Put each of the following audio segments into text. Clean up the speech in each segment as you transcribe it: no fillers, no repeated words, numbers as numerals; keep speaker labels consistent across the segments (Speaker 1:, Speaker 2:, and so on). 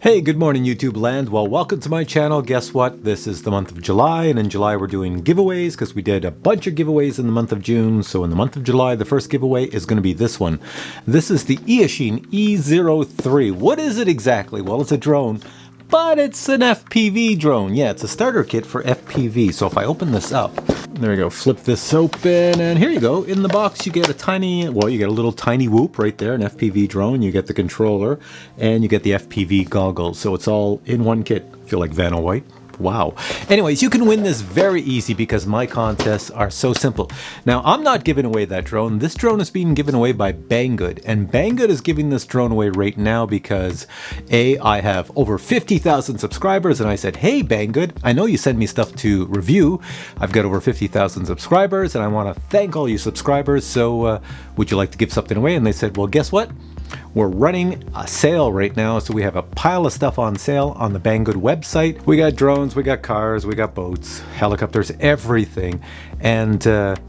Speaker 1: Hey, good morning YouTube land. Well, welcome to my channel. Guess what? This is the month of July, and in July we're doing giveaways because we did a bunch of giveaways in the month of June. So in the month of July, the first giveaway is going to be this one. This is the E013. What is it exactly? Well, it's a drone, but it's an FPV drone. Yeah, it's a starter kit for FPV. So if I open this up, there we go, flip this open, and here you go. In the box, you get a tiny, well, you get a little tiny whoop right there, an FPV drone. You get the controller, and you get the FPV goggles. So it's all in one kit. I feel like Vanna White. Wow. Anyways, you can win this very easy because my contests are so simple. Now, I'm not giving away that drone. This drone is being given away by Banggood, and Banggood is giving this drone away right now because I have over 50,000 subscribers, and I said, hey Banggood, I know you send me stuff to review. I've got over 50,000 subscribers, and I want to thank all you subscribers, so would you like to give something away? And they said, well, guess what? We're running a sale right now, so we have a pile of stuff on sale on the Banggood website. We got drones, we got cars, we got boats, helicopters, everything. And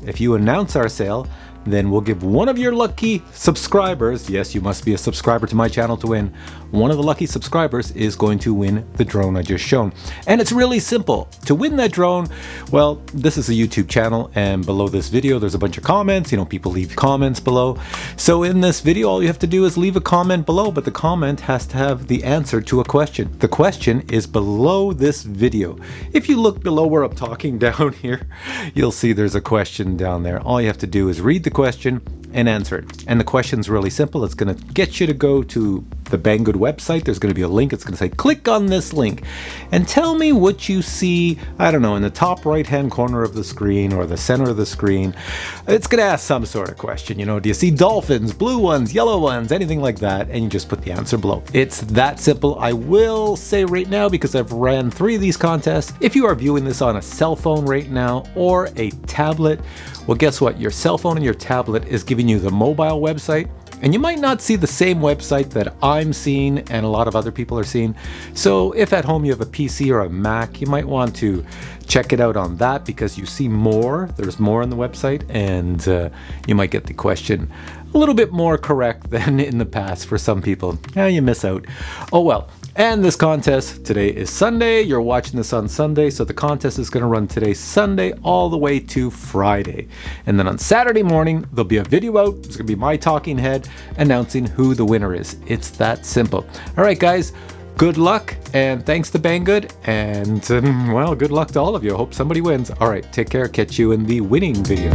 Speaker 1: if you announce our sale, then we'll give one of your lucky subscribers, yes, you must be a subscriber to my channel to win, one of the lucky subscribers is going to win the drone I just shown. And it's really simple. To win that drone, well, this is a YouTube channel, and below this video there's a bunch of comments. You know, people leave comments below. So in this video, all you have to do is leave a comment below, but the comment has to have the answer to a question. The question is below this video. If you look below where I'm talking down here, you'll see there's a question down there. All you have to do is read the question and answer it. And the question's really simple. It's going to get you to go to the Banggood website. There's going to be a link. It's going to say, click on this link and tell me what you see, I don't know, in the top right hand corner of the screen or the center of the screen. It's going to ask some sort of question. You know, do you see dolphins, blue ones, yellow ones, anything like that? And you just put the answer below. It's that simple. I will say right now, because I've ran 3 of these contests, if you are viewing this on a cell phone right now or a tablet, well, guess what? Your cell phone and your tablet is giving you the mobile website, and you might not see the same website that I'm seeing and a lot of other people are seeing. So if at home you have a PC or a Mac, you might want to check it out on that because you see more. There's more on the website, and you might get the question a little bit more correct than in the past for some people. Yeah, you miss out. Oh well. And this contest, today is Sunday. You're watching this on Sunday, so the contest is going to run today, Sunday, all the way to Friday. And then on Saturday morning, there'll be a video out. It's going to be my talking head announcing who the winner is. It's that simple. All right, guys, good luck, and thanks to Banggood, and well, good luck to all of you. I hope somebody wins. All right, take care. Catch you in the winning video.